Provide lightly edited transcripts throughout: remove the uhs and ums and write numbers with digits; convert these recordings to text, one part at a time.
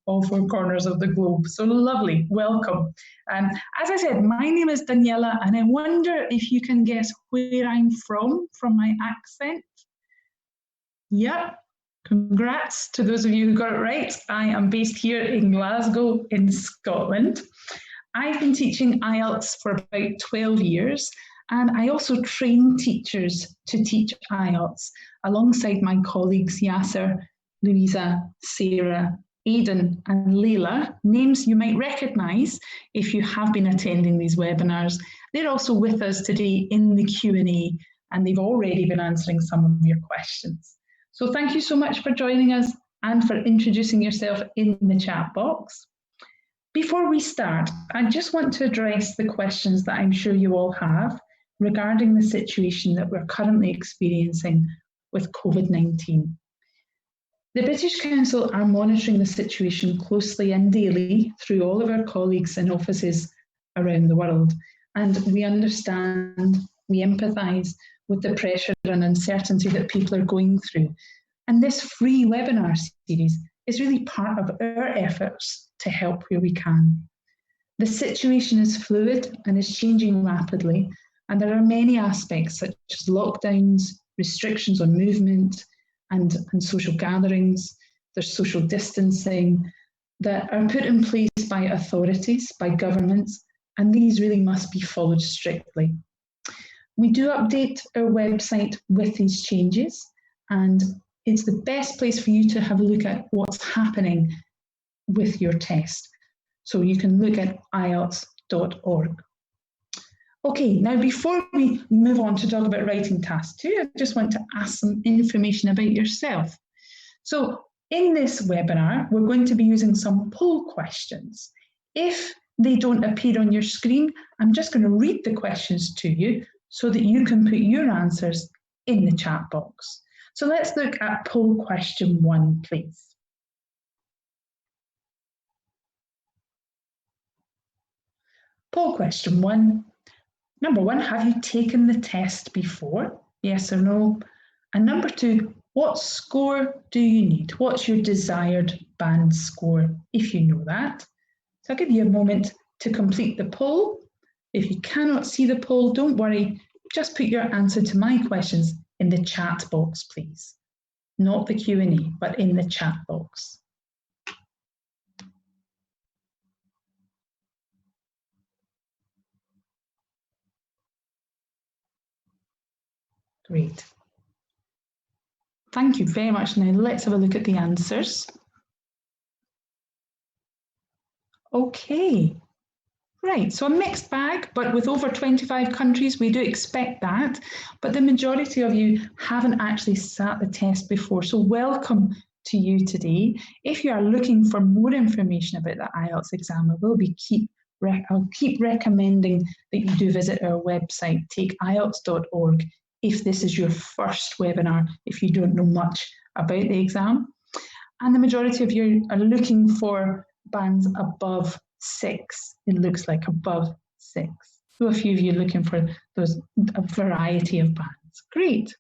all four corners of the globe. So lovely, welcome. As I said, my name is Daniela, and I wonder if you can guess where I'm from my accent. Yep, congrats to those of you who got it right. I am based here in Glasgow in Scotland. I've been teaching IELTS for about 12 years, and I also train teachers to teach IELTS alongside my colleagues Yasser, Louisa, Sarah, Aidan and Leila, names you might recognise if you have been attending these webinars. They're also with us today in the Q&A, and they've already been answering some of your questions. So thank you so much for joining us and for introducing yourself in the chat box. Before we start, I just want to address the questions that I'm sure you all have regarding the situation that we're currently experiencing with COVID-19. The British Council are monitoring the situation closely and daily through all of our colleagues in offices around the world, and we understand, we empathise with the pressure and uncertainty that people are going through. And this free webinar series is really part of our efforts to help where we can. The situation is fluid and is changing rapidly, and there are many aspects such as lockdowns, restrictions on movement and social gatherings, there's social distancing that are put in place by authorities, by governments, and these really must be followed strictly. We do update our website with these changes, and it's the best place for you to have a look at what's happening with your test. So you can look at IELTS.org. Okay, now before we move on to talk about writing task 2, I just want to ask some information about yourself. So in this webinar, we're going to be using some poll questions. If they don't appear on your screen, I'm just going to read the questions to you so that you can put your answers in the chat box. So let's look at poll question 1, please. Poll question 1. Number 1, have you taken the test before? Yes or no? And number 2, what score do you need? What's your desired band score, if you know that? So I'll give you a moment to complete the poll. If you cannot see the poll, don't worry, just put your answer to my questions in the chat box, please. Not the Q&A, but in the chat box. Great. Thank you very much. Now let's have a look at the answers. Okay. Right, so a mixed bag, but with over 25 countries, we do expect that. But the majority of you haven't actually sat the test before, so welcome to you today. If you are looking for more information about the IELTS exam, I'll keep recommending that you do visit our website, takeielts.org, if this is your first webinar, if you don't know much about the exam. And the majority of you are looking for bands above 6. It looks like above 6. So a few of you are looking for a variety of bands. Great.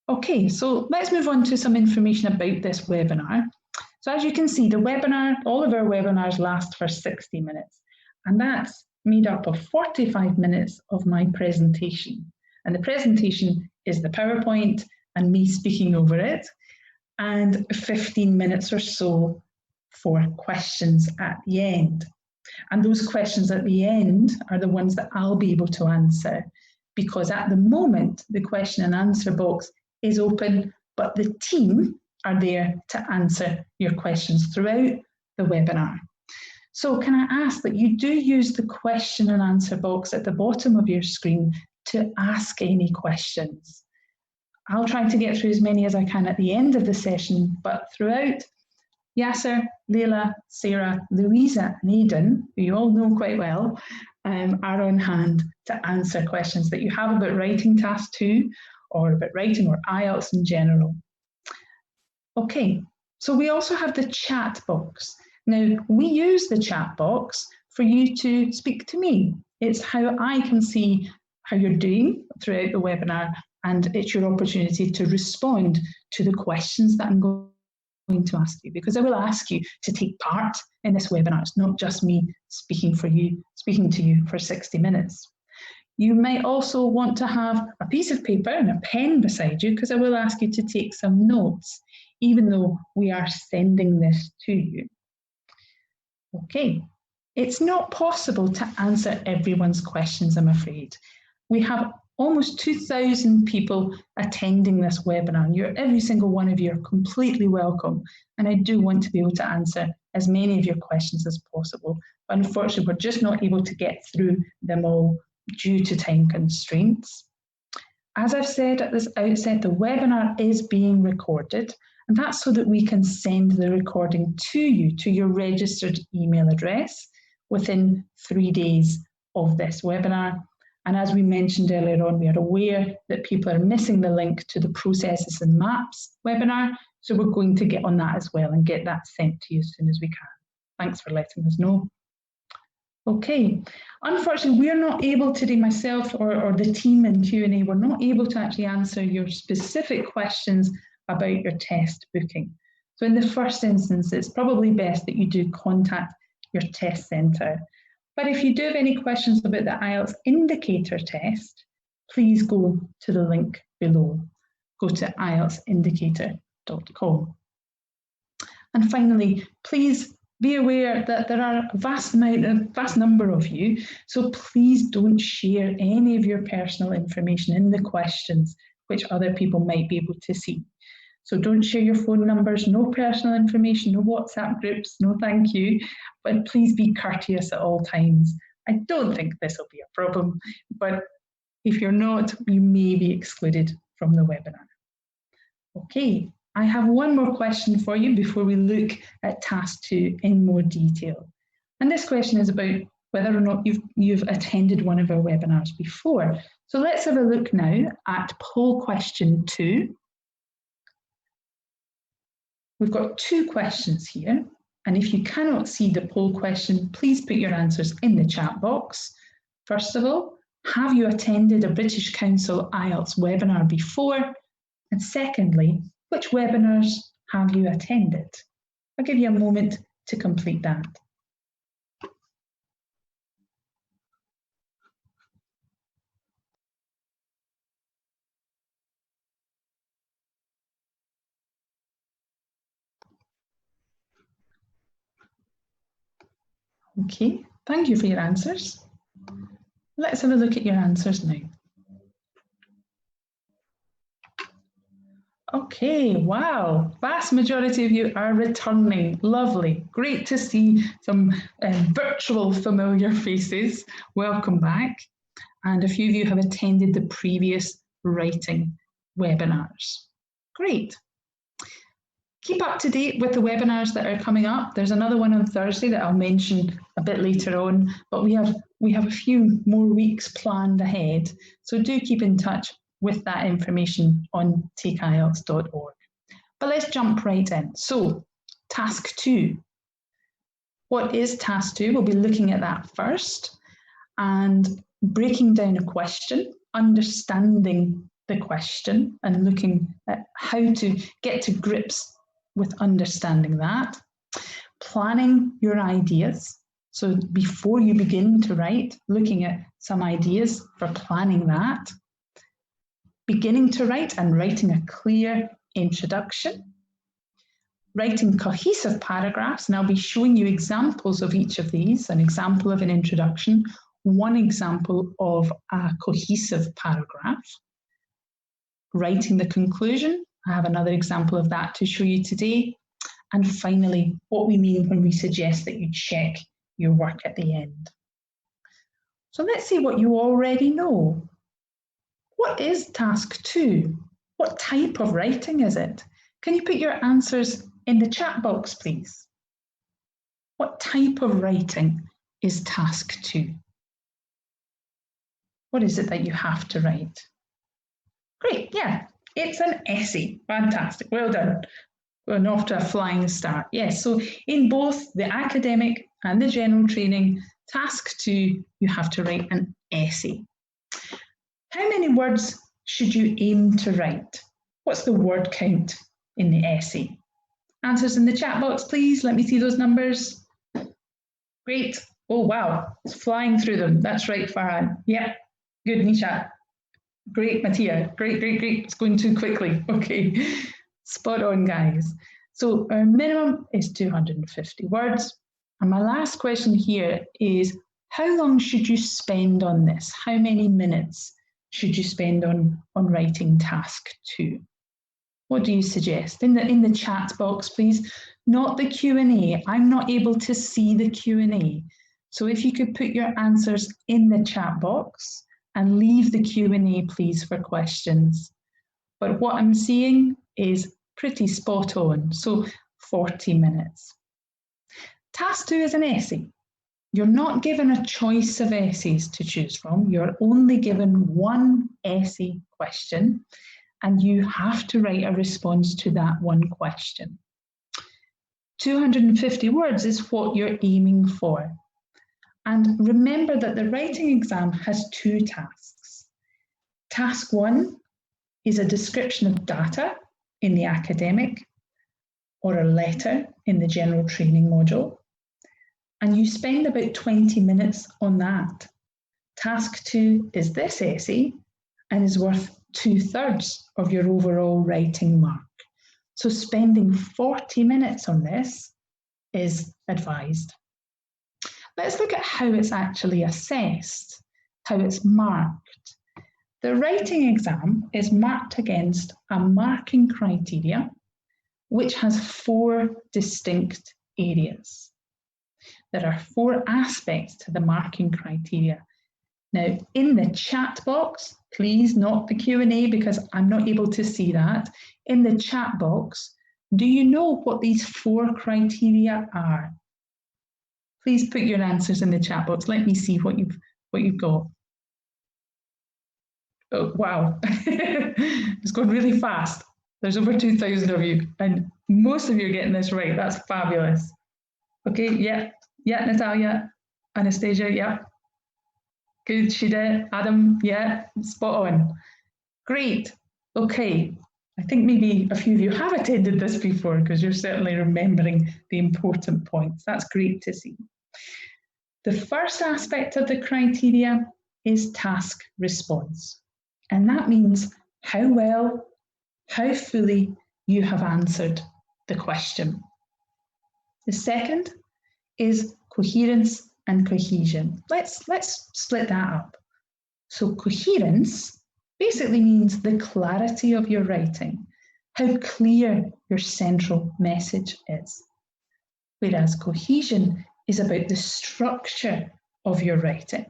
Okay, so let's move on to some information about this webinar. So as you can see, the webinar, all of our webinars last for 60 minutes, and that's made up of 45 minutes of my presentation. And the presentation is the PowerPoint and me speaking over it, and 15 minutes or so for questions at the end. And those questions at the end are the ones that I'll be able to answer, because at the moment the question and answer box is open, but the team are there to answer your questions throughout the webinar. So can I ask that you do use the question and answer box at the bottom of your screen to ask any questions. I'll try to get through as many as I can at the end of the session, but throughout, Yasser, Leila, Sarah, Louisa and Aidan, who you all know quite well, are on hand to answer questions that you have about writing task 2 or about writing or IELTS in general. Okay, so we also have the chat box. Now, we use the chat box for you to speak to me. It's how I can see how you're doing throughout the webinar, and it's your opportunity to respond to the questions that I'm going going to ask you, because I will ask you to take part in this webinar. It's not just me speaking to you for 60 minutes. You may also want to have a piece of paper and a pen beside you, because I will ask you to take some notes, even though we are sending this to you. Okay, it's not possible to answer everyone's questions, I'm afraid. We have almost 2,000 people attending this webinar. Every single one of you are completely welcome, and I do want to be able to answer as many of your questions as possible. But unfortunately, we're just not able to get through them all due to time constraints. As I've said at this outset, the webinar is being recorded, and that's so that we can send the recording to you, to your registered email address, within 3 days of this webinar. And as we mentioned earlier on, we are aware that people are missing the link to the Processes and Maps webinar, so we're going to get on that as well and get that sent to you as soon as we can. Thanks for letting us know. Okay, unfortunately, we're not able today, myself or the team in Q&A, we're not able to actually answer your specific questions about your test booking. So in the first instance, it's probably best that you do contact your test centre. But if you do have any questions about the IELTS indicator test, please go to the link below. Go to ieltsindicator.com. And finally, please be aware that there are a vast number of you, so please don't share any of your personal information in the questions which other people might be able to see. So don't share your phone numbers, no personal information, no WhatsApp groups, no thank you, but please be courteous at all times. I don't think this will be a problem, but if you're not, you may be excluded from the webinar. Okay, I have one more question for you before we look at task 2 in more detail. And this question is about whether or not you've attended one of our webinars before. So let's have a look now at poll question 2. We've got 2 questions here, and if you cannot see the poll question, please put your answers in the chat box. First of all, have you attended a British Council IELTS webinar before? And secondly, which webinars have you attended? I'll give you a moment to complete that. Okay, thank you for your answers. Let's have a look at your answers now. Okay, wow, vast majority of you are returning. Lovely, great to see some virtual familiar faces. Welcome back. And a few of you have attended the previous writing webinars. Great. Keep up to date with the webinars that are coming up. There's another one on Thursday that I'll mention a bit later on, but we have a few more weeks planned ahead. So do keep in touch with that information on takeielts.org. But let's jump right in. So, task 2. What is task 2? We'll be looking at that first and breaking down a question, understanding the question and looking at how to get to grips with understanding that. Planning your ideas. So before you begin to write, looking at some ideas for planning that. Beginning to write and writing a clear introduction. Writing cohesive paragraphs, and I'll be showing you examples of each of these, an example of an introduction, one example of a cohesive paragraph. Writing the conclusion, I have another example of that to show you today. And finally, what we mean when we suggest that you check your work at the end. So let's see what you already know. What is task 2? What type of writing is it? Can you put your answers in the chat box, please? What type of writing is task 2? What is it that you have to write? Great, yeah, it's an essay. Fantastic, well done. We're off to a flying start. Yes, so in both the academic and the general training, task 2, you have to write an essay. How many words should you aim to write? What's the word count in the essay? Answers in the chat box, please. Let me see those numbers. Great. Oh, wow. It's flying through them. That's right, Farhan. Yeah. Good, Nisha. Great, Mattia. Great, great, great. It's going too quickly. Okay. Spot on, guys. So our minimum is 250 words. And my last question here is, how long should you spend on this? How many minutes should you spend on writing task 2? What do you suggest? In the chat box, please. Not the Q&A. I'm not able to see the Q&A. So if you could put your answers in the chat box and leave the Q&A, please, for questions. But what I'm seeing is pretty spot on. So 40 minutes. Task 2 is an essay. You're not given a choice of essays to choose from. You're only given one essay question, and you have to write a response to that one question. 250 words is what you're aiming for. And remember that the writing exam has 2 tasks. Task 1 is a description of data in the academic or a letter in the general training module. And you spend about 20 minutes on that. Task 2 is this essay and is worth 2/3 of your overall writing mark. So spending 40 minutes on this is advised. Let's look at how it's actually assessed, how it's marked. The writing exam is marked against a marking criteria which has 4 distinct areas. There are 4 aspects to the marking criteria. Now, in the chat box, please, not the Q&A because I'm not able to see that. In the chat box, do you know what these 4 criteria are? Please put your answers in the chat box. Let me see what you've got. Oh, wow. It's going really fast. There's over 2,000 of you, and most of you are getting this right. That's fabulous. Okay, yeah, Natalia, Anastasia, yeah. Good, Shida, Adam, yeah, spot on. Great, okay. I think maybe a few of you have attended this before because you're certainly remembering the important points. That's great to see. The first aspect of the criteria is task response. And that means how well, how fully you have answered the question. The second is coherence and cohesion. Let's split that up. So coherence basically means the clarity of your writing, how clear your central message is. Whereas cohesion is about the structure of your writing,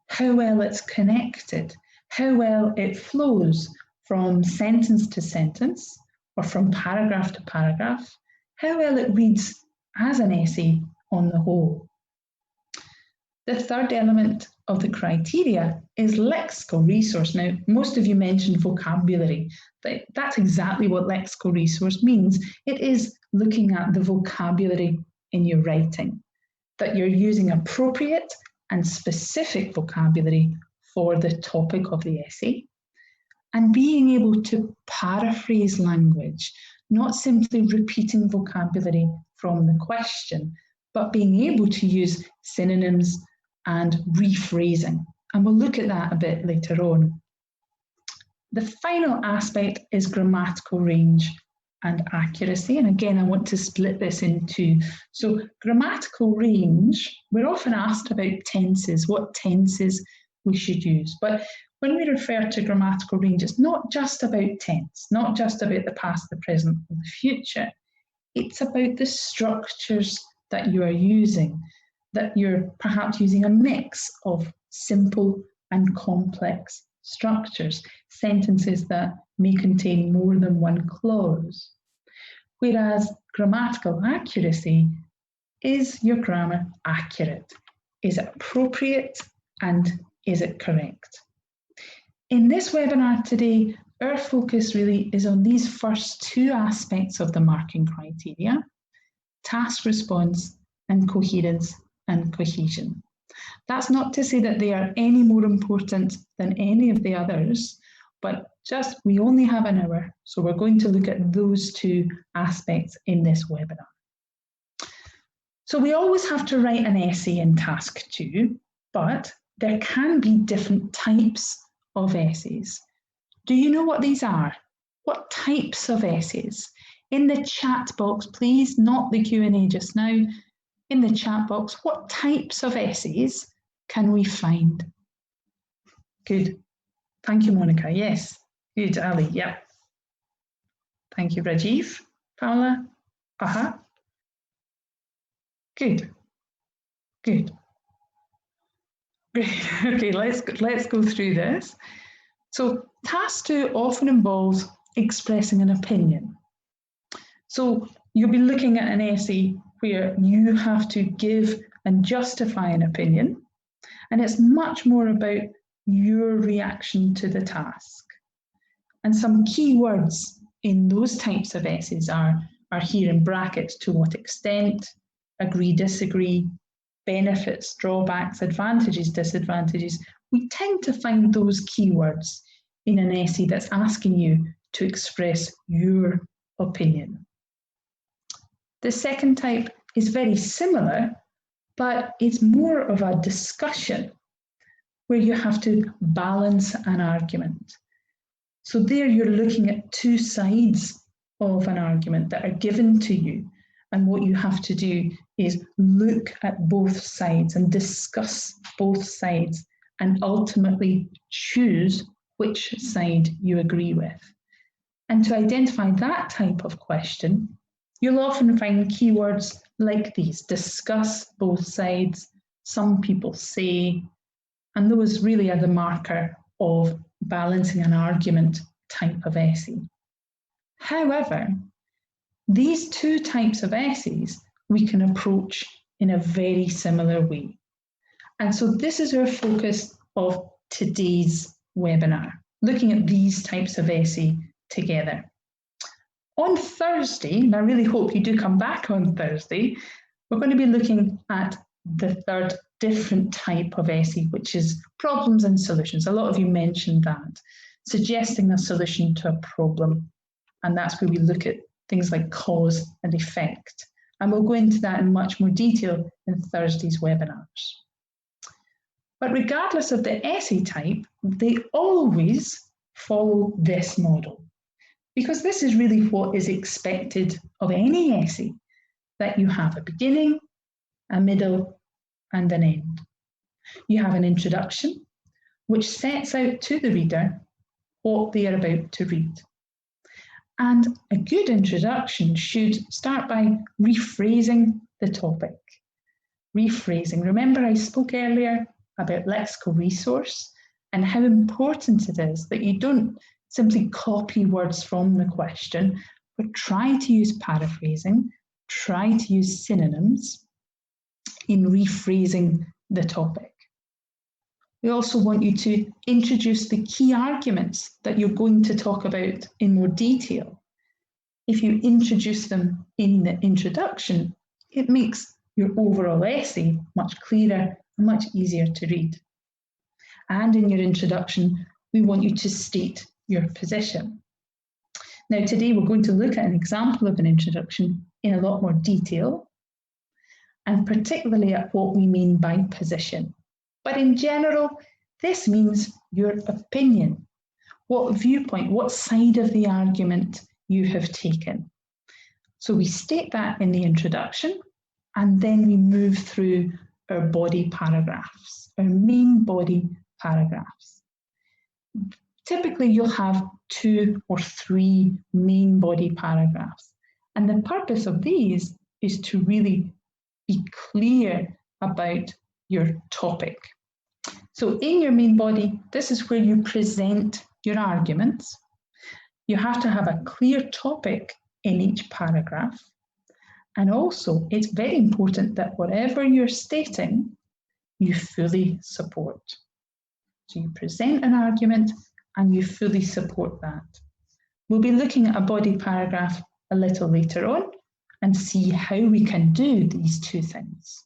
how well it's connected, how well it flows from sentence to sentence or from paragraph to paragraph, how well it reads as an essay on the whole. The third element of the criteria is lexical resource. Now, most of you mentioned vocabulary, but that's exactly what lexical resource means. It is looking at the vocabulary in your writing, that you're using appropriate and specific vocabulary for the topic of the essay, and being able to paraphrase language, not simply repeating vocabulary from the question, but being able to use synonyms and rephrasing. And we'll look at that a bit later on. The final aspect is grammatical range and accuracy. And again, I want to split this in 2. So grammatical range, we're often asked about tenses, what tenses we should use. But when we refer to grammatical range, it's not just about tense, not just about the past, the present, or the future. It's about the structures that you are using, that you're perhaps using a mix of simple and complex structures, sentences that may contain more than one clause. Whereas grammatical accuracy, is your grammar accurate? Is it appropriate and is it correct? In this webinar today, our focus really is on these first 2 aspects of the marking criteria, task response and coherence and cohesion. That's not to say that they are any more important than any of the others but we only have an hour, so we're going to look at those two aspects in this webinar. So we always have to write an essay in task 2, but there can be different types of essays. Do you know what these are? What types of essays? In the chat box, please, not the Q&A just now. In the chat box, what types of essays can we find? Good. Thank you, Monica. Yes. Good, Ali. Yeah. Thank you, Rajiv. Paula? Good. Good. Great. Okay, let's go through this. So task 2 often involves expressing an opinion. So you'll be looking at an essay where you have to give and justify an opinion, and it's much more about your reaction to the task. And some key words in those types of essays are here in brackets: to what extent, agree, disagree, benefits, drawbacks, advantages, disadvantages. We tend to find those keywords in an essay that's asking you to express your opinion. The second type is very similar, but it's more of a discussion where you have to balance an argument. So there you're looking at two sides of an argument that are given to you, and what you have to do is look at both sides and discuss both sides and ultimately choose which side you agree with. And to identify that type of question, you'll often find keywords like these: discuss, both sides, some people say, and those really are the marker of balancing an argument type of essay. However, these two types of essays we can approach in a very similar way. And so this is our focus of today's webinar, looking at these types of essay together. On Thursday, and I really hope you do come back on Thursday, we're going to be looking at the third different type of essay, which is problems and solutions. A lot of you mentioned that, suggesting a solution to a problem. And that's where we look at things like cause and effect. And we'll go into that in much more detail in Thursday's webinars. But regardless of the essay type, they always follow this model, because this is really what is expected of any essay, that you have a beginning, a middle, and an end. You have an introduction, which sets out to the reader what they are about to read. And a good introduction should start by rephrasing the topic. Rephrasing. Remember, I spoke earlier about lexical resource and how important it is that you don't simply copy words from the question, but try to use paraphrasing, try to use synonyms in rephrasing the topic. We also want you to introduce the key arguments that you're going to talk about in more detail. If you introduce them in the introduction, it makes your overall essay much clearer and much easier to read. And in your introduction, we want you to state your position. Now, today we're going to look at an example of an introduction in a lot more detail, and particularly at what we mean by position. But in general, this means your opinion, what viewpoint, what side of the argument you have taken. So we state that in the introduction, and then we move through our body paragraphs, our main body paragraphs. Typically, you'll have 2 or 3 main body paragraphs. And the purpose of these is to really be clear about your topic. So in your main body, this is where you present your arguments. You have to have a clear topic in each paragraph. And also, it's very important that whatever you're stating, you fully support. So you present an argument and you fully support that. We'll be looking at a body paragraph a little later on and see how we can do these two things.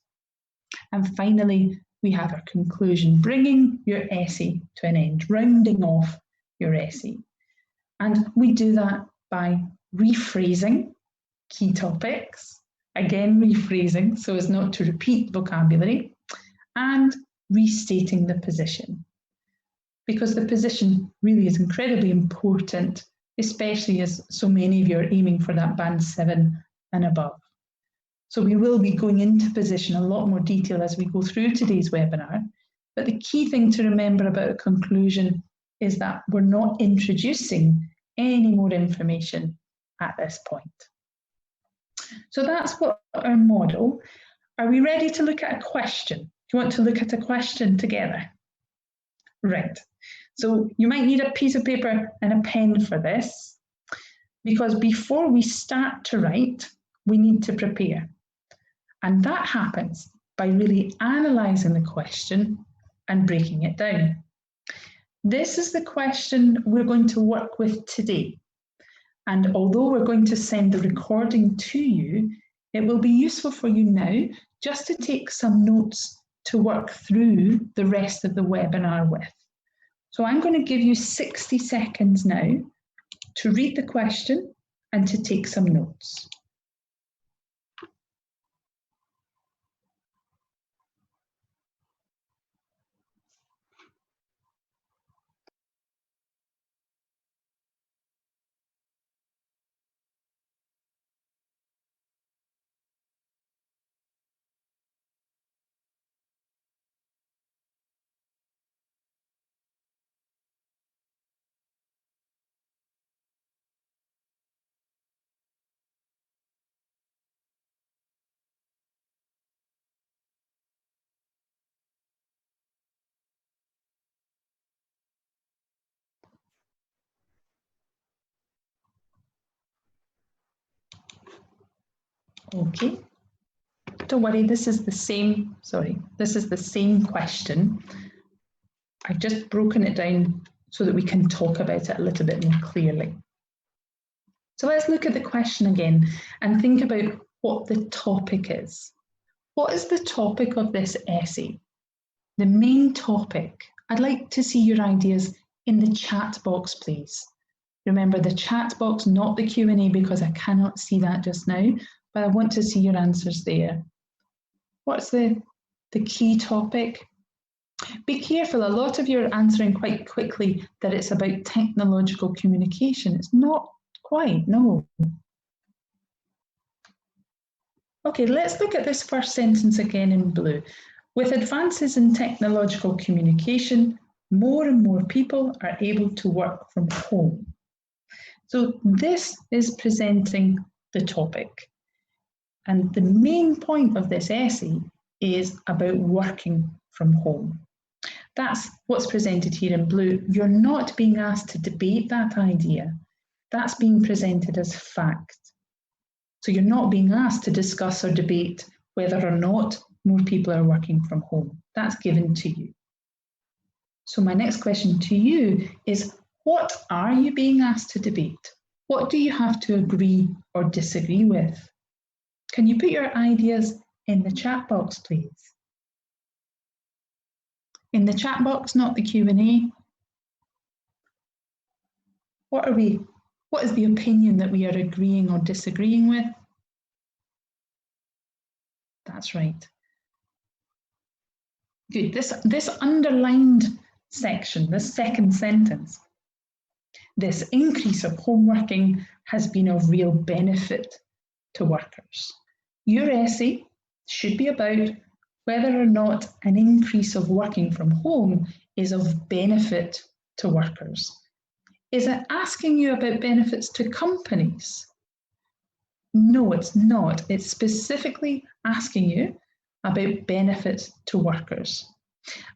And finally, we have our conclusion, bringing your essay to an end, rounding off your essay. And we do that by rephrasing key topics, again rephrasing so as not to repeat vocabulary, and restating the position. Because the position really is incredibly important, especially as so many of you are aiming for that band 7 and above. So we will be going into position a lot more detail as we go through today's webinar, but the key thing to remember about a conclusion is that we're not introducing any more information at this point. So that's what our model. Are we ready to look at a question? Do you want to look at a question together? Right. So you might need a piece of paper and a pen for this, because before we start to write, we need to prepare. And that happens by really analysing the question and breaking it down. This is the question we're going to work with today. And although we're going to send the recording to you, it will be useful for you now just to take some notes to work through the rest of the webinar with. So I'm going to give you 60 seconds now to read the question and to take some notes. Okay, don't worry, this is the same question. I've just broken it down so that we can talk about it a little bit more clearly. So let's look at the question again and think about what the topic is. What is the topic of this essay? The main topic. I'd like to see your ideas in the chat box, please. Remember the chat box, not the Q&A, because I cannot see that just now, but I want to see your answers there. What's the key topic? Be careful, a lot of you are answering quite quickly that it's about technological communication. It's not quite, no. Okay, let's look at this first sentence again in blue. With advances in technological communication, more and more people are able to work from home. So this is presenting the topic. And the main point of this essay is about working from home. That's what's presented here in blue. You're not being asked to debate that idea. That's being presented as fact. So you're not being asked to discuss or debate whether or not more people are working from home. That's given to you. So my next question to you is, what are you being asked to debate? What do you have to agree or disagree with? Can you put your ideas in the chat box, please? In the chat box, not the Q&A. What is the opinion that we are agreeing or disagreeing with? That's right. Good. This underlined section, this second sentence, this increase of home working has been of real benefit to workers. Your essay should be about whether or not an increase of working from home is of benefit to workers. Is it asking you about benefits to companies? No, it's not. It's specifically asking you about benefits to workers.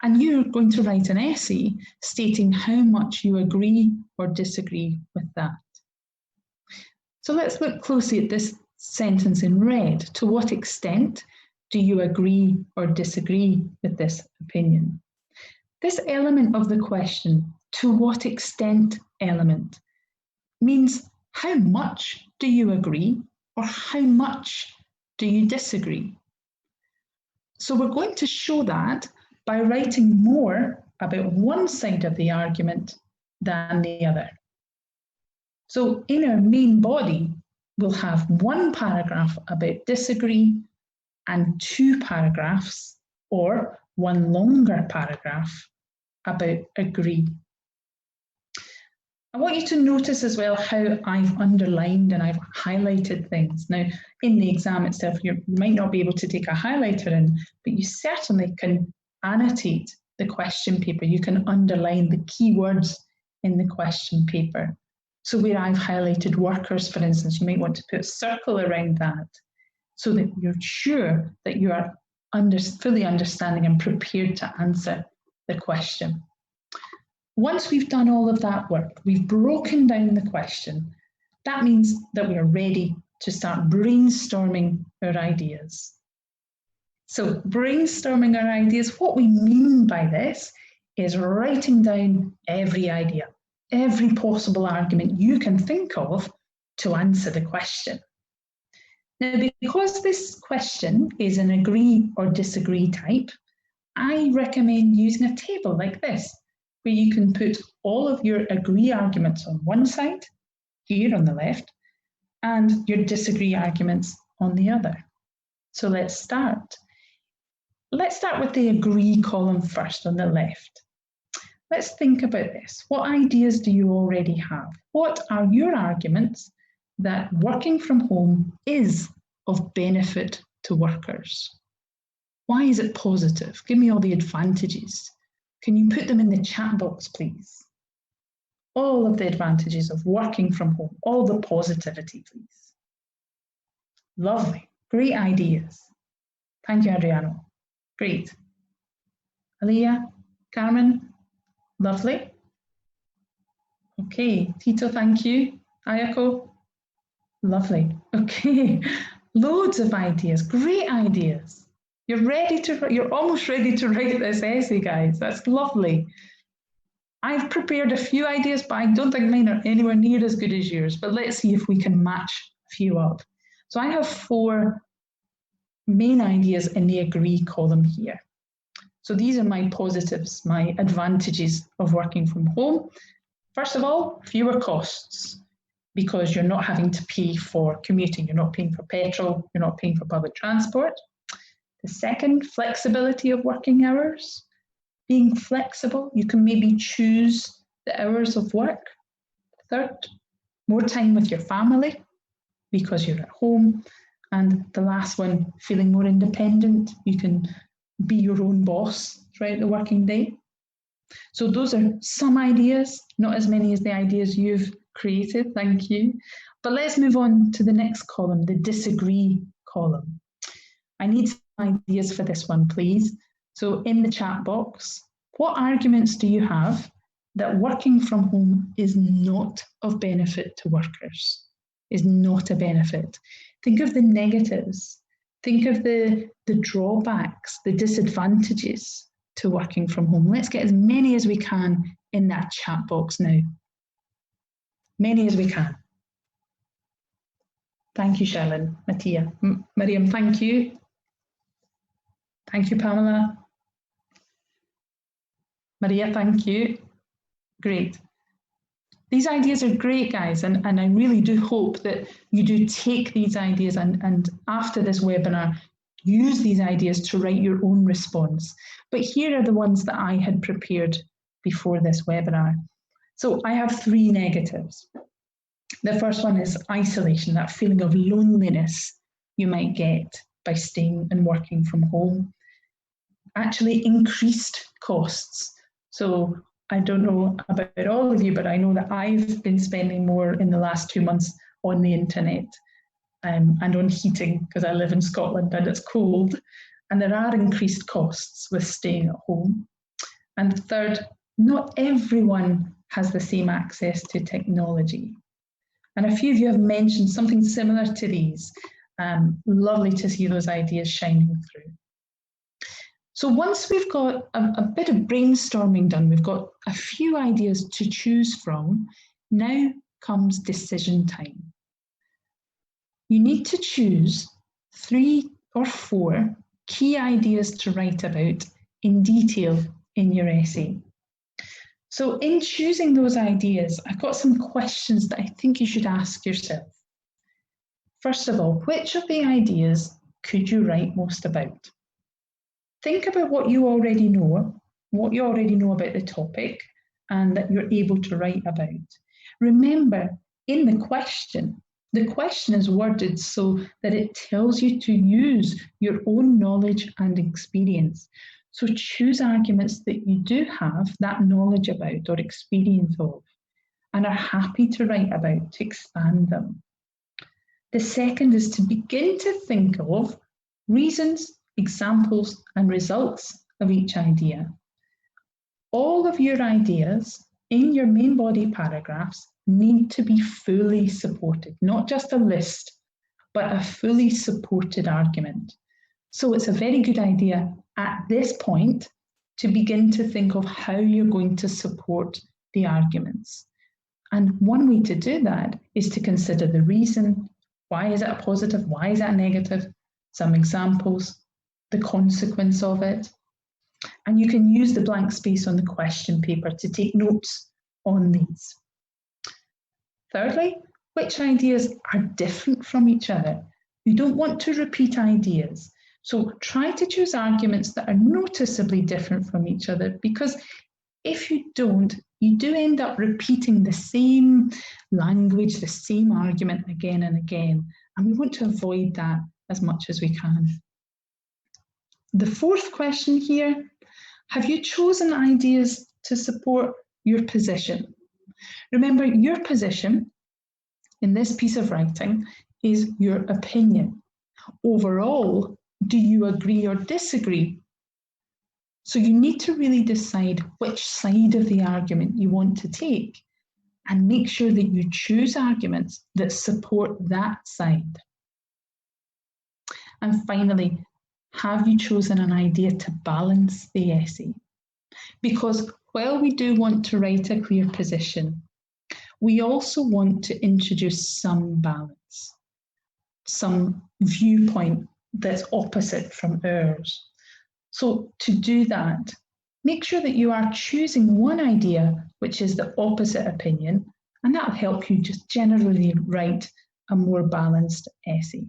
And you're going to write an essay stating how much you agree or disagree with that. So let's look closely at this sentence in red. To what extent do you agree or disagree with this opinion? This element of the question, to what extent element, means how much do you agree or how much do you disagree? So we're going to show that by writing more about one side of the argument than the other. So in our main body, we'll have one paragraph about disagree and two paragraphs or one longer paragraph about agree. I want you to notice as well how I've underlined and I've highlighted things. Now, in the exam itself, you might not be able to take a highlighter in, but you certainly can annotate the question paper. You can underline the key words in the question paper. So where I've highlighted workers, for instance, you might want to put a circle around that so that you're sure that you are fully understanding and prepared to answer the question. Once we've done all of that work, we've broken down the question, that means that we are ready to start brainstorming our ideas. So brainstorming our ideas, what we mean by this is writing down every idea, every possible argument you can think of to answer the question. Now, because this question is an agree or disagree type, I recommend using a table like this, where you can put all of your agree arguments on one side, here on the left, and your disagree arguments on the other. So let's start. Let's start with the agree column first on the left. Let's think about this. What ideas do you already have? What are your arguments that working from home is of benefit to workers? Why is it positive? Give me all the advantages. Can you put them in the chat box, please? All of the advantages of working from home, all the positivity, please. Lovely, great ideas. Thank you, Adriano. Great. Aliyah, Carmen, lovely. Okay, Tito, thank you. Ayako, lovely. Okay, loads of ideas, great ideas. You're almost ready to write this essay, guys. That's lovely. I've prepared a few ideas, but I don't think mine are anywhere near as good as yours. But let's see if we can match a few up. So I have 4 main ideas in the agree column here. So these are my positives, my advantages of working from home. First of all, fewer costs, because you're not having to pay for commuting. You're not paying for petrol. You're not paying for public transport. The second, flexibility of working hours. Being flexible, you can maybe choose the hours of work. Third, more time with your family because you're at home. And the last one, feeling more independent. You can be your own boss throughout the working day. So those are some ideas, not as many as the ideas you've created, thank you. But let's move on to the next column, the disagree column. I need some ideas for this one, please. So in the chat box, what arguments do you have that working from home is not of benefit to workers, is not a benefit? Think of the negatives. Think of the drawbacks, the disadvantages to working from home. Let's get as many as we can in that chat box now. Many as we can. Thank you, Charlene. Mattia. Miriam, thank you. Thank you, Pamela. Maria, thank you. Great. These ideas are great, guys, and I really do hope that you do take these ideas and after this webinar, use these ideas to write your own response. But here are the ones that I had prepared before this webinar. So I have 3 negatives. The first one is isolation, that feeling of loneliness you might get by staying and working from home. Actually, increased costs. So I don't know about all of you, but I know that I've been spending more in the last 2 months on the internet and on heating because I live in Scotland and it's cold. And there are increased costs with staying at home. And third, not everyone has the same access to technology. And a few of you have mentioned something similar to these. Lovely to see those ideas shining through. So once we've got a bit of brainstorming done, we've got a few ideas to choose from, now comes decision time. You need to choose 3 or 4 key ideas to write about in detail in your essay. So in choosing those ideas, I've got some questions that I think you should ask yourself. First of all, which of the ideas could you write most about? Think about what you already know about the topic and that you're able to write about. Remember, in the question is worded so that it tells you to use your own knowledge and experience. So choose arguments that you do have that knowledge about or experience of and are happy to write about to expand them. The second is to begin to think of reasons, examples, and results of each idea. All of your ideas in your main body paragraphs need to be fully supported, not just a list, but a fully supported argument. So it's a very good idea at this point to begin to think of how you're going to support the arguments. And one way to do that is to consider the reason. Why is it a positive? Why is it a negative? Some examples, the consequence of it. And you can use the blank space on the question paper to take notes on these. Thirdly, which ideas are different from each other? You don't want to repeat ideas. So try to choose arguments that are noticeably different from each other, because if you don't, you do end up repeating the same language, the same argument again and again. And we want to avoid that as much as we can. The fourth question here, have you chosen ideas to support your position? Remember, your position in this piece of writing is your opinion. Overall, do you agree or disagree? So you need to really decide which side of the argument you want to take and make sure that you choose arguments that support that side. And finally, have you chosen an idea to balance the essay? Because while we do want to write a clear position, we also want to introduce some balance, some viewpoint that's opposite from ours. So to do that, make sure that you are choosing one idea which is the opposite opinion, and that'll help you just generally write a more balanced essay.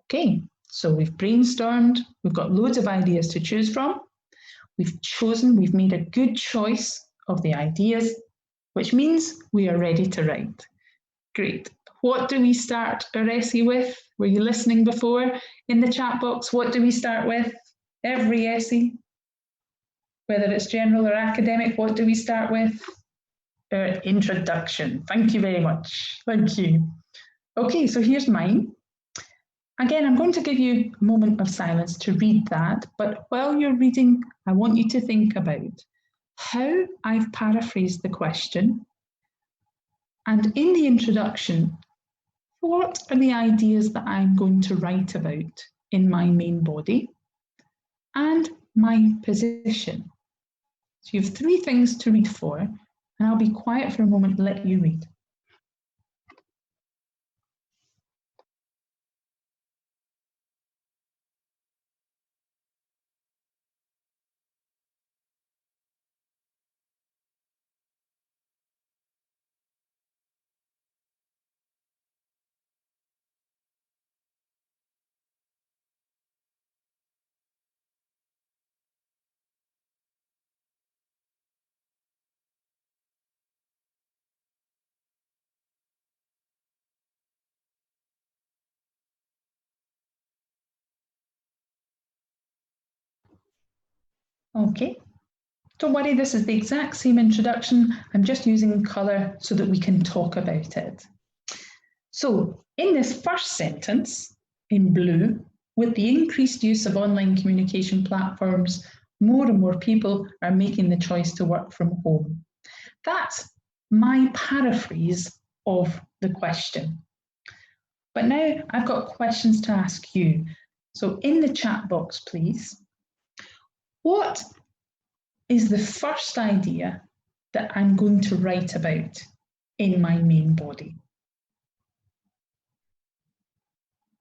Okay, so we've brainstormed, we've got loads of ideas to choose from, we've made a good choice of the ideas, which means we are ready to write. Great. What do we start our essay with? Were you listening before in the chat box? What do we start with? Every essay, whether it's general or academic, what do we start with? Introduction. Thank you very much. Thank you. Okay, so here's mine. Again, I'm going to give you a moment of silence to read that, but while you're reading, I want you to think about how I've paraphrased the question, and in the introduction, what are the ideas that I'm going to write about in my main body and my position. So you have 3 things to read for, and I'll be quiet for a moment and let you read. Okay, don't worry, this is the exact same introduction. I'm just using colour so that we can talk about it. So in this first sentence, in blue, with the increased use of online communication platforms, more and more people are making the choice to work from home. That's my paraphrase of the question. But now I've got questions to ask you. So in the chat box, please, what is the first idea that I'm going to write about in my main body?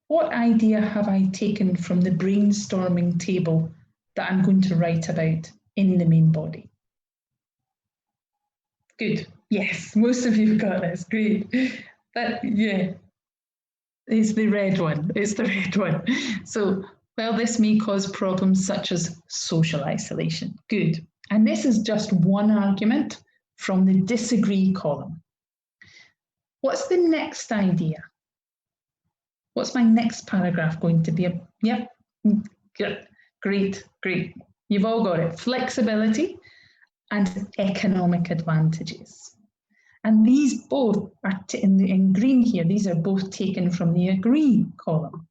What idea have I taken from the brainstorming table that I'm going to write about in the main body? Good. Yes, most of you got this. Great. But yeah, it's the red one. It's the red one. So, well, this may cause problems such as social isolation. Good. And this is just one argument from the disagree column. What's the next idea? What's my next paragraph going to be? Yep. Good. Great. Great. You've all got it. Flexibility and economic advantages. And these both are in green here, these are both taken from the agree column.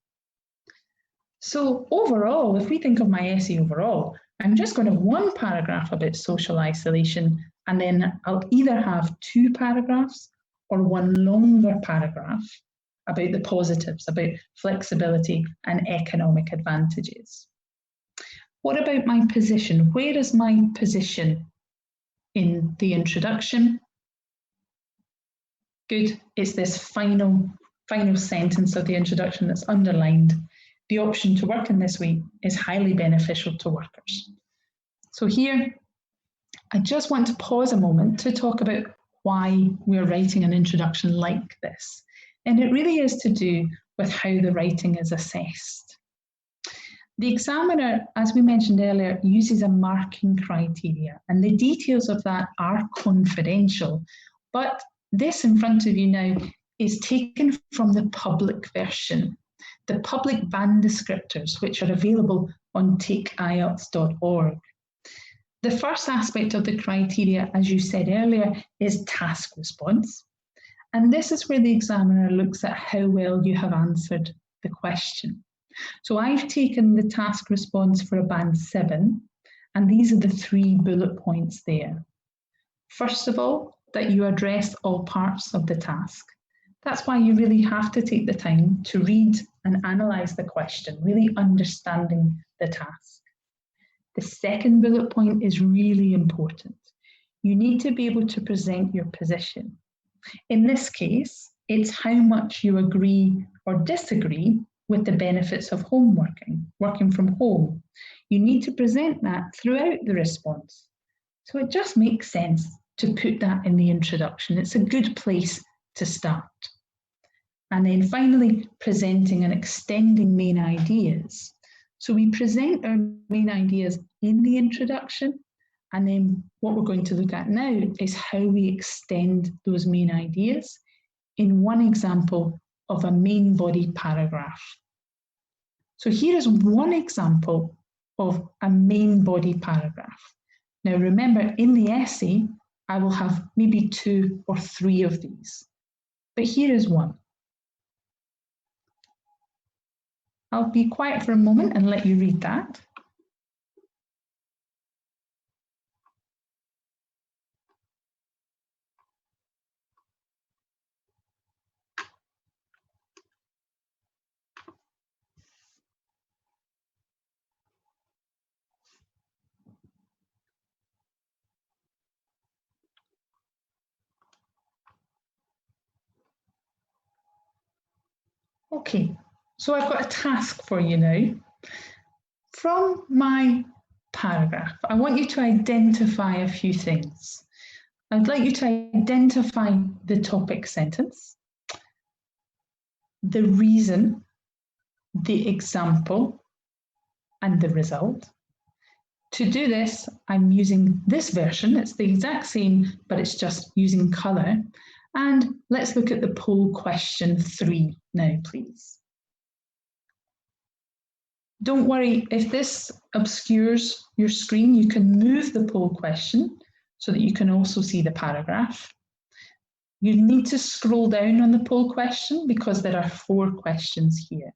So overall, if we think of my essay overall, I'm just going to have one paragraph about social isolation, and then I'll either have two paragraphs or one longer paragraph about the positives, about flexibility and economic advantages. What about my position? Where is my position in the introduction? Good. It's this final sentence of the introduction that's underlined. The option to work in this way is highly beneficial to workers. So here, I just want to pause a moment to talk about why we're writing an introduction like this. And it really is to do with how the writing is assessed. The examiner, as we mentioned earlier, uses a marking criteria, and the details of that are confidential. But this in front of you now is taken from the public version, the public band descriptors, which are available on takeielts.org. The first aspect of the criteria, as you said earlier, is task response. And this is where the examiner looks at how well you have answered the question. So I've taken the task response for a band 7, and these are the 3 bullet points there. First of all, that you address all parts of the task. That's why you really have to take the time to read and analyse the question, really understanding the task. The second bullet point is really important. You need to be able to present your position. In this case, it's how much you agree or disagree with the benefits of home working from home. You need to present that throughout the response. So it just makes sense to put that in the introduction. It's a good place to start. And then finally, presenting and extending main ideas. So we present our main ideas in the introduction, and then what we're going to look at now is how we extend those main ideas in one example of a main body paragraph. So here is one example of a main body paragraph. Now remember, in the essay, I will have maybe 2 or 3 of these, but here is one. I'll be quiet for a moment and let you read that. Okay, so I've got a task for you now. From my paragraph, I want you to identify a few things. I'd like you to identify the topic sentence, the reason, the example, and the result. To do this, I'm using this version. It's the exact same, but it's just using colour. And let's look at the poll question 3 now, please. Don't worry, if this obscures your screen, you can move the poll question so that you can also see the paragraph. You need to scroll down on the poll question because there are 4 questions here.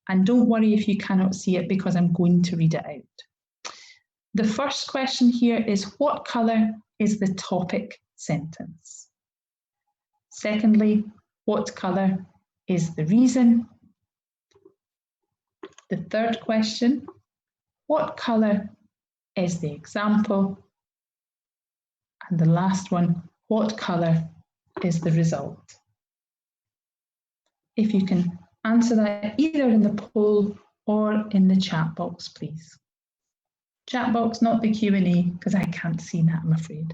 And don't worry if you cannot see it because I'm going to read it out. The first question here is, what colour is the topic sentence? Secondly, what colour is the reason? The third question, what colour is the example? And the last one, what colour is the result? If you can answer that either in the poll or in the chat box, please. Chat box, not the Q&A, because I can't see that, I'm afraid.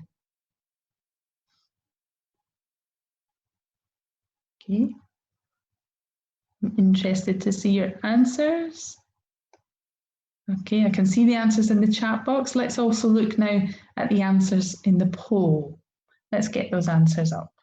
Okay. I'm interested to see your answers. Okay, I can see the answers in the chat box. Let's also look now at the answers in the poll. Let's get those answers up.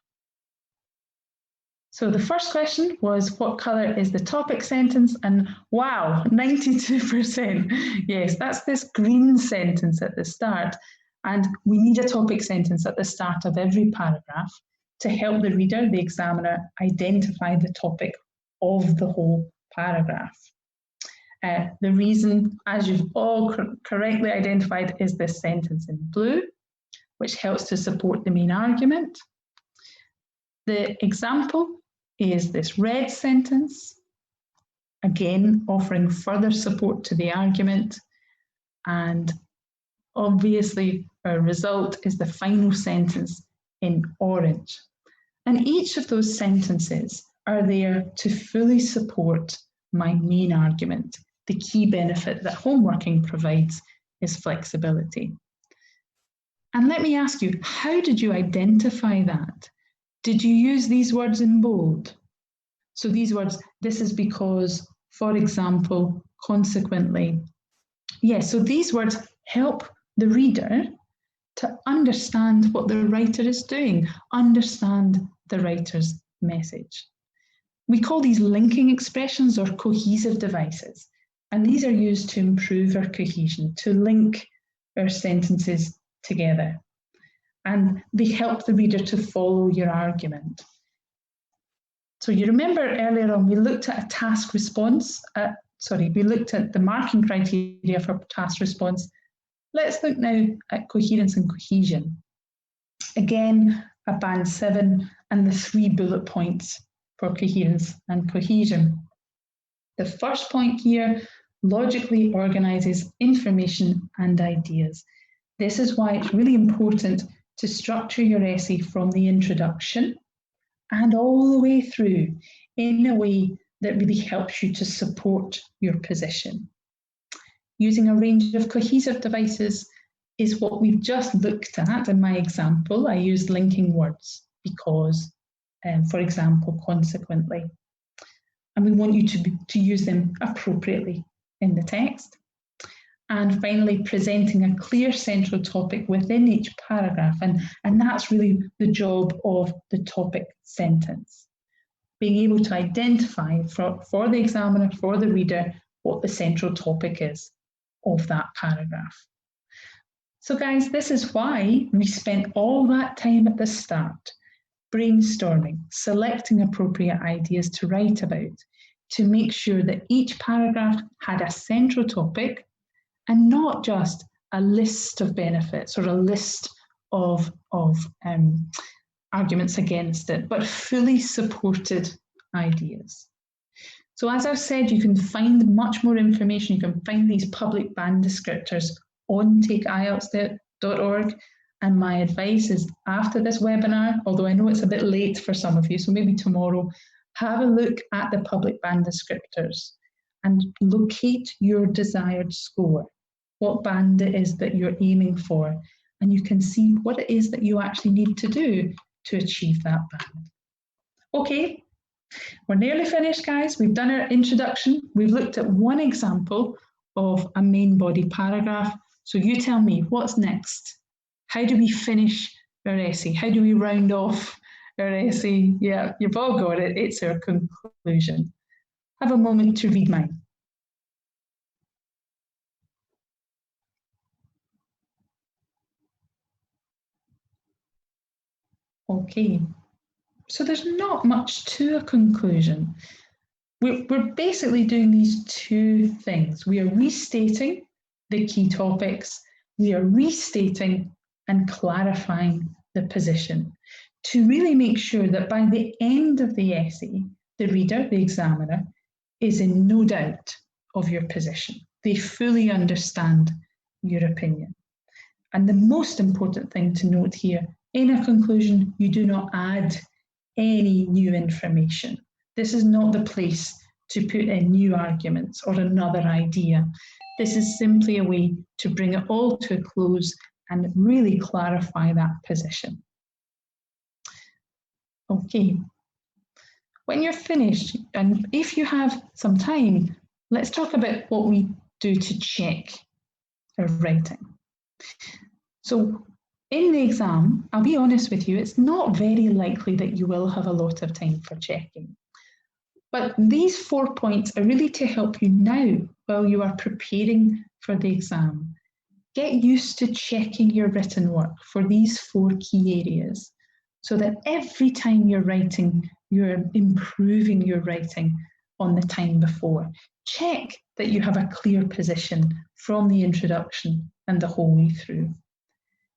So the first question was, what colour is the topic sentence? And wow, 92%. Yes, that's this green sentence at the start. And we need a topic sentence at the start of every paragraph to help the reader, the examiner, identify the topic of the whole paragraph. The reason, as you've all correctly identified, is this sentence in blue, which helps to support the main argument. The example is this red sentence, again offering further support to the argument, and obviously our result is the final sentence in orange. And each of those sentences are there to fully support my main argument. The key benefit that homeworking provides is flexibility. And let me ask you, how did you identify that? Did you use these words in bold? So these words, this is because, for example, consequently. Yes, so these words help the reader to understand what the writer is doing, understand the writer's message. We call these linking expressions or cohesive devices, and these are used to improve our cohesion, to link our sentences together. And they help the reader to follow your argument. So you remember earlier on we looked at a task response, we looked at the marking criteria for task response. Let's look now at coherence and cohesion. Again, a band 7 and the 3 bullet points for coherence and cohesion. The first point here logically organises information and ideas. This is why it's really important to structure your essay from the introduction and all the way through in a way that really helps you to support your position. Using a range of cohesive devices is what we've just looked at in my example. I used linking words because, for example, consequently. And we want you to use them appropriately in the text. And finally, presenting a clear central topic within each paragraph. And that's really the job of the topic sentence. Being able to identify for the examiner, for the reader, what the central topic is of that paragraph. So guys, this is why we spent all that time at the start brainstorming, selecting appropriate ideas to write about, to make sure that each paragraph had a central topic and not just a list of benefits or a list of arguments against it, but fully supported ideas. So as I've said, you can find much more information. You can find these public band descriptors on takeielts.org. And my advice is after this webinar, although I know it's a bit late for some of you, so maybe tomorrow, have a look at the public band descriptors and locate your desired score, what band it is that you're aiming for, and you can see what it is that you actually need to do to achieve that band. Okay, we're nearly finished, guys. We've done our introduction. We've looked at one example of a main body paragraph. So you tell me, what's next? How do we finish our essay? How do we round off our essay? Yeah, you've all got it. It's our conclusion. Have a moment to read mine. Okay, so there's not much to a conclusion. We're basically doing these two things. We are restating the key topics. We are restating and clarifying the position to really make sure that by the end of the essay, the reader, the examiner, is in no doubt of your position. They fully understand your opinion. And the most important thing to note here, in a conclusion, you do not add any new information. This is not the place to put in new arguments or another idea. This is simply a way to bring it all to a close and really clarify that position. Okay, When you're finished, and if you have some time, let's talk about what we do to check our writing. So in the exam, I'll be honest with you, it's not very likely that you will have a lot of time for checking. But these 4 points are really to help you now while you are preparing for the exam. Get used to checking your written work for these 4 key areas so that every time you're writing, you're improving your writing on the time before. Check that you have a clear position from the introduction and the whole way through.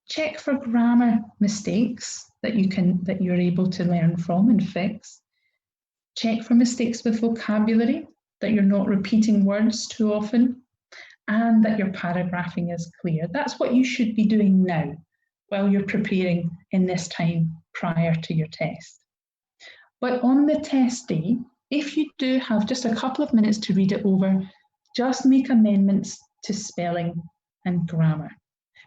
Check for grammar mistakes that you're able to learn from and fix. Check for mistakes with vocabulary, that you're not repeating words too often, and that your paragraphing is clear. That's what you should be doing now while you're preparing in this time prior to your test. But on the test day, if you do have just a couple of minutes to read it over, just make amendments to spelling and grammar,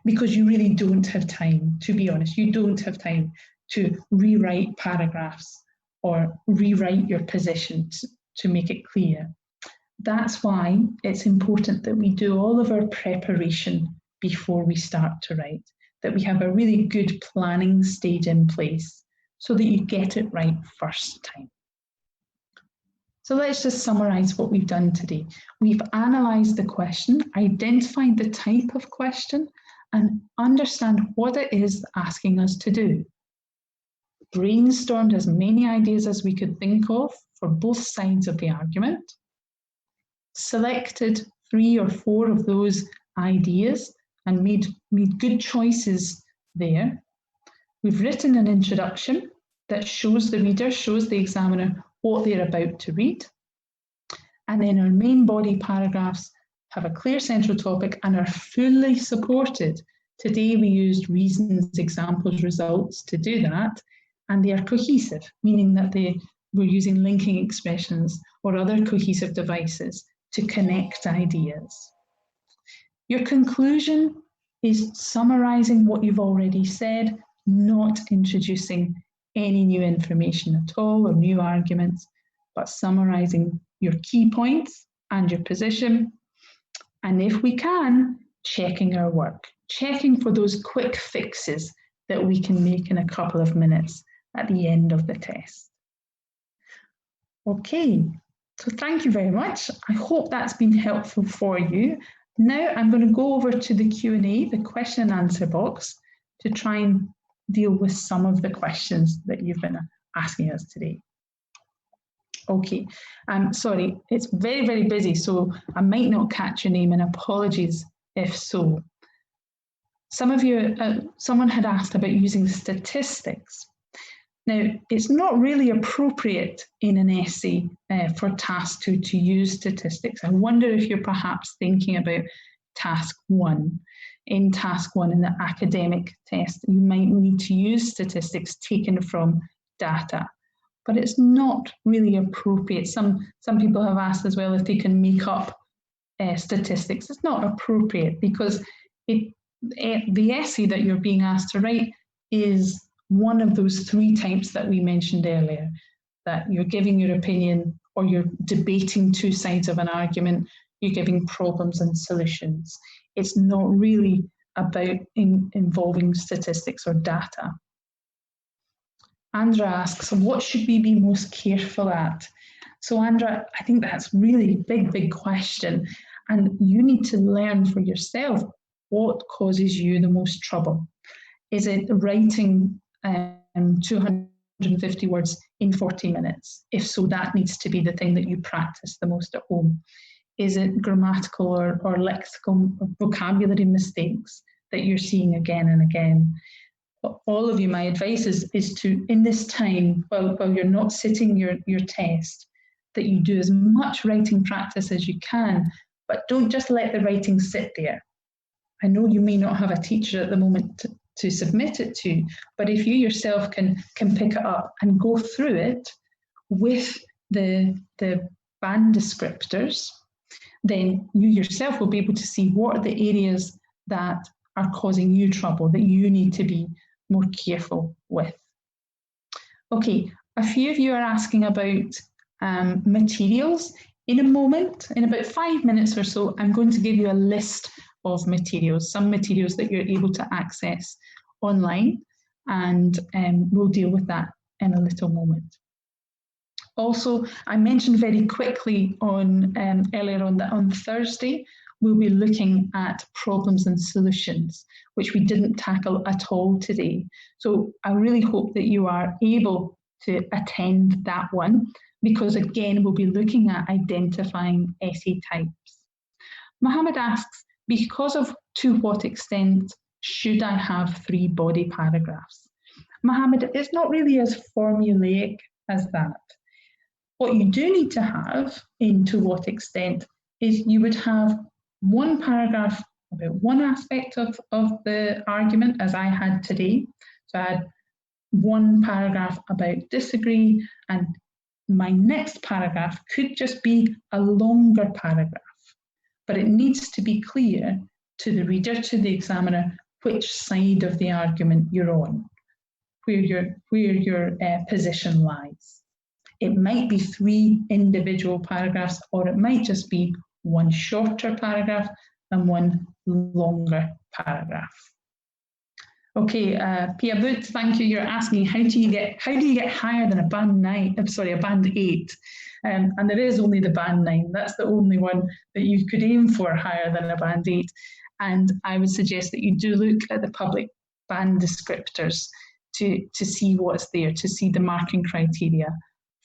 because you really don't have time, to be honest. You don't have time to rewrite paragraphs or rewrite your positions to make it clear. That's why it's important that we do all of our preparation before we start to write, that we have a really good planning stage in place so that you get it right first time. So let's just summarise what we've done today. We've analysed the question, identified the type of question, and understand what it is asking us to do. Brainstormed as many ideas as we could think of for both sides of the argument. Selected 3 or 4 of those ideas and made good choices there. We've written an introduction that shows the reader, shows the examiner what they're about to read. And then our main body paragraphs have a clear central topic and are fully supported. Today we used reasons, examples, results to do that, and they are cohesive, meaning that we're using linking expressions or other cohesive devices to connect ideas. Your conclusion is summarising what you've already said, not introducing any new information at all or new arguments, but summarising your key points and your position. And if we can, checking our work, checking for those quick fixes that we can make in a couple of minutes at the end of the test. Okay, so thank you very much. I hope that's been helpful for you. Now I'm going to go over to the Q&A, the question and answer box, to try and deal with some of the questions that you've been asking us today. Okay, sorry, it's very, very busy, so I might not catch your name, and apologies if so. Some of you, someone had asked about using statistics. Now, it's not really appropriate in an essay for task 2 to use statistics. I wonder if you're perhaps thinking about task 1. In task 1, in the academic test, you might need to use statistics taken from data, but it's not really appropriate. Some people have asked as well if they can make up statistics. It's not appropriate because the essay that you're being asked to write is one of those 3 types that we mentioned earlier, that you're giving your opinion or you're debating 2 sides of an argument, you're giving problems and solutions. It's not really about involving statistics or data. Andra asks, what should we be most careful at? So Andra, I think that's really big question, and you need to learn for yourself what causes you the most trouble. Is it writing 250 words in 40 minutes? If so, that needs to be the thing that you practice the most at home. Is it grammatical or lexical or vocabulary mistakes that you're seeing again and again? All of you, my advice is to, in this time, while you're not sitting your test, that you do as much writing practice as you can, but don't just let the writing sit there. I know you may not have a teacher at the moment to submit it to, but if you yourself can pick it up and go through it with the band descriptors, then you yourself will be able to see what are the areas that are causing you trouble, that you need to be more careful with. Okay, A few of you are asking about materials. In a moment, in about 5 minutes or so, I'm going to give you a list of materials, some materials that you're able to access online, and we'll deal with that in a little moment. Also, I mentioned very quickly on earlier on that on Thursday, we'll be looking at problems and solutions, which we didn't tackle at all today. So I really hope that you are able to attend that one, because again, we'll be looking at identifying essay types. Mohammed asks, because of to what extent should I have 3 body paragraphs? Mohammed, it's not really as formulaic as that. What you do need to have in to what extent is you would have 1 paragraph about one aspect of the argument, as I had today. So I had 1 paragraph about disagree, and my next paragraph could just be a longer paragraph, but it needs to be clear to the reader, to the examiner, which side of the argument you're on, where your position lies. It might be 3 individual paragraphs, or it might just be 1 shorter paragraph and 1 longer paragraph. Okay, Pia Boot, thank you. You're asking how do you get higher than a band 9? I'm sorry, a band 8. And there is only the band 9. That's the only one that you could aim for higher than a band 8. And I would suggest that you do look at the public band descriptors to see what's there, to see the marking criteria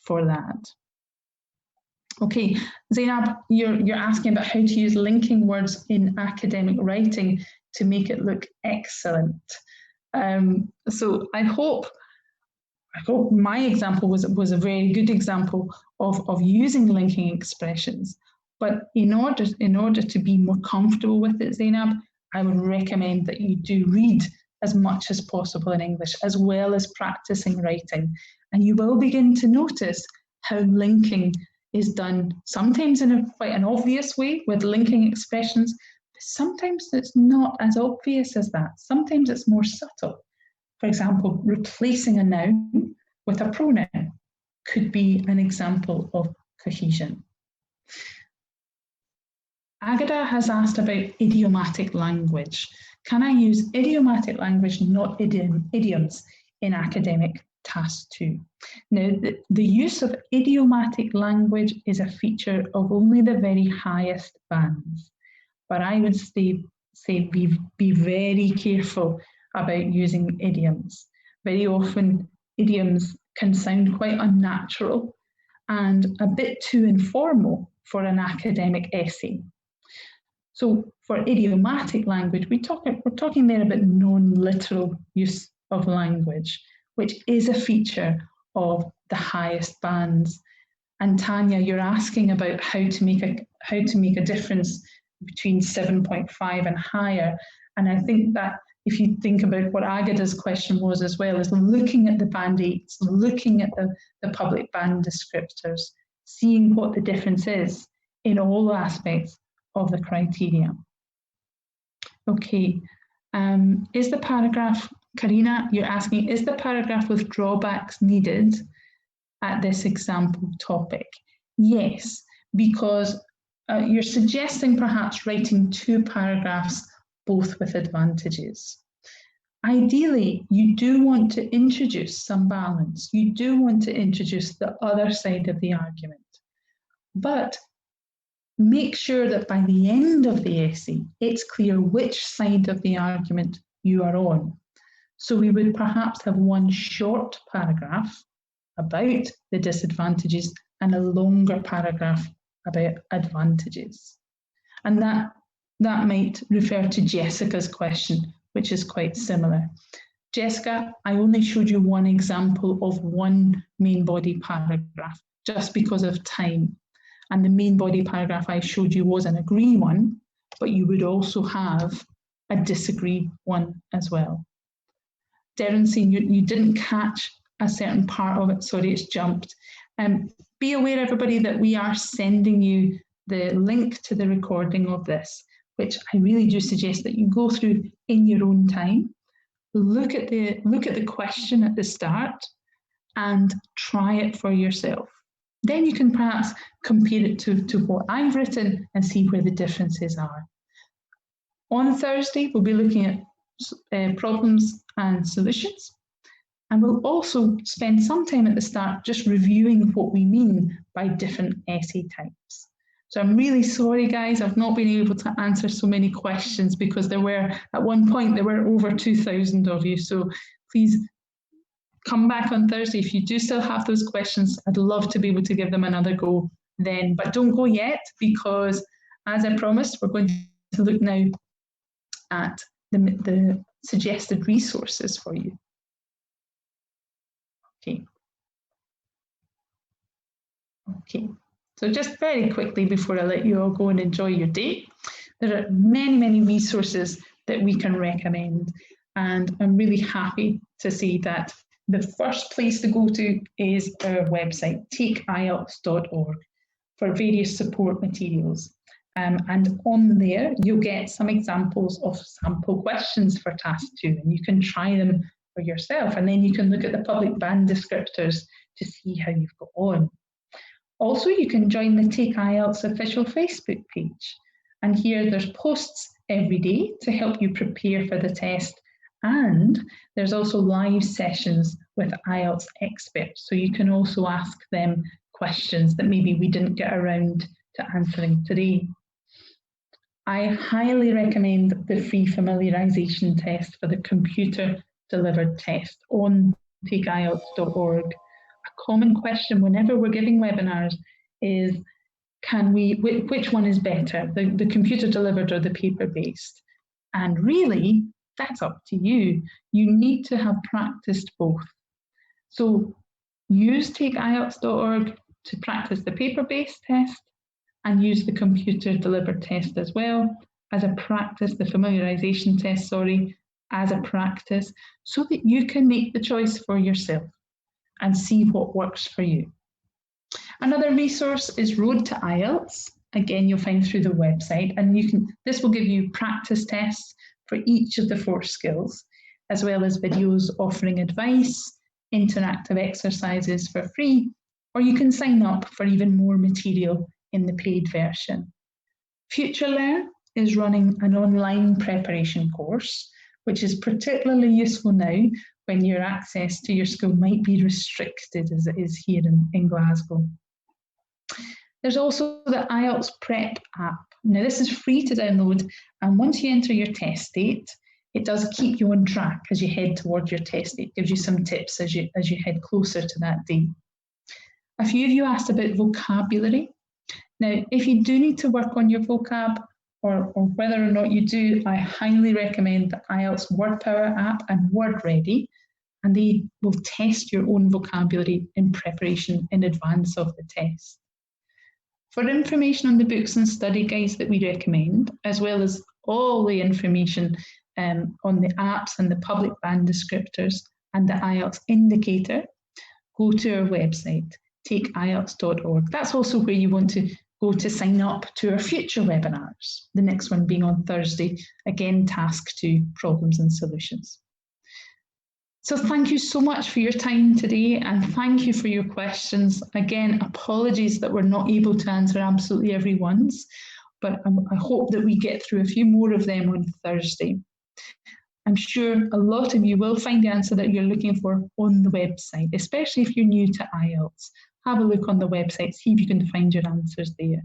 for that. Okay, Zainab, you're asking about how to use linking words in academic writing to make it look excellent. So I hope my example was a very good example of using linking expressions. But in order to be more comfortable with it, Zainab, I would recommend that you do read as much as possible in English, as well as practicing writing. And you will begin to notice how linking is done, sometimes in quite an obvious way with linking expressions, but sometimes it's not as obvious as that. Sometimes it's more subtle. For example, replacing a noun with a pronoun could be an example of cohesion. Agada has asked about idiomatic language. Can I use idiomatic language, not idioms, in academic task 2? Now, the use of idiomatic language is a feature of only the very highest bands, but I would say be very careful about using idioms. Very often, idioms can sound quite unnatural and a bit too informal for an academic essay. So for idiomatic language, we're talking there about non-literal use of language, which is a feature of the highest bands. And Tanya, you're asking about how to make a difference between 7.5 and higher. And I think that if you think about what Agada's question was as well, is looking at the band 8s, looking at the public band descriptors, seeing what the difference is in all aspects of the criteria. Okay, is the paragraph, Karina, you're asking, is the paragraph with drawbacks needed at this example topic? Yes, because you're suggesting perhaps writing 2 paragraphs, both with advantages. Ideally, you do want to introduce some balance. You do want to introduce the other side of the argument. But make sure that by the end of the essay, it's clear which side of the argument you are on. So we would perhaps have 1 short paragraph about the disadvantages and a longer paragraph about advantages. And that might refer to Jessica's question, which is quite similar. Jessica, I only showed you 1 example of 1 main body paragraph, just because of time. And the main body paragraph I showed you was an agree one, but you would also have a disagree one as well. Derrency, you didn't catch a certain part of it, sorry, it's jumped. Be aware, everybody, that we are sending you the link to the recording of this, which I really do suggest that you go through in your own time. Look at the question at the start and try it for yourself. Then you can perhaps compare it to what I've written and see where the differences are. On Thursday, we'll be looking at problems and solutions. And we'll also spend some time at the start just reviewing what we mean by different essay types. So I'm really sorry, guys, I've not been able to answer so many questions because there were, at one point, there were over 2,000 of you. So please come back on Thursday. If you do still have those questions, I'd love to be able to give them another go then. But don't go yet because, as I promised, we're going to look now at the suggested resources for you. Okay, so just very quickly before I let you all go and enjoy your day, there are many resources that we can recommend, and I'm really happy to see that the first place to go to is our website, takeielts.org, for various support materials. And on there, you'll get some examples of sample questions for task 2, and you can try them for yourself, and then you can look at the public band descriptors to see how you've got on. Also, you can join the Take IELTS official Facebook page, and here there's posts every day to help you prepare for the test, and there's also live sessions with IELTS experts, so you can also ask them questions that maybe we didn't get around to answering today. I highly recommend the free familiarisation test for the computer-delivered test on takeielts.org. A common question whenever we're giving webinars is, which one is better, the computer-delivered or the paper-based? And really, that's up to you. You need to have practiced both. So use takeielts.org to practice the paper-based test, and use the computer-delivered test as well as a practice, the familiarisation test, as a practice, so that you can make the choice for yourself and see what works for you. Another resource is Road to IELTS. Again, you'll find through the website, and this will give you practice tests for each of the 4 skills, as well as videos offering advice, interactive exercises for free, or you can sign up for even more material in the paid version. FutureLearn is running an online preparation course, which is particularly useful now when your access to your school might be restricted as it is here in Glasgow. There's also the IELTS Prep app. Now this is free to download, and once you enter your test date, it does keep you on track as you head towards your test date. It gives you some tips as you head closer to that date. A few of you asked about vocabulary. Now, if you do need to work on your vocab, or whether or not you do, I highly recommend the IELTS Word Power app and Word Ready, and they will test your own vocabulary in preparation in advance of the test. For information on the books and study guides that we recommend, as well as all the information on the apps and the public band descriptors and the IELTS indicator, go to our website, takeielts.org. That's also where you want to go to sign up to our future webinars, the next one being on Thursday, again, task 2, problems and solutions. So thank you so much for your time today, and thank you for your questions. Again, apologies that we're not able to answer absolutely everyone's, but I hope that we get through a few more of them on Thursday. I'm sure a lot of you will find the answer that you're looking for on the website, especially if you're new to IELTS. Have a look on the website, see if you can find your answers there.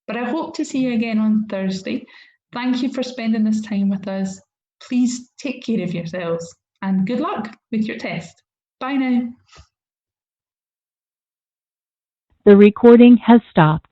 But I hope to see you again on Thursday. Thank you for spending this time with us. Please take care of yourselves, and good luck with your test. Bye now. The recording has stopped.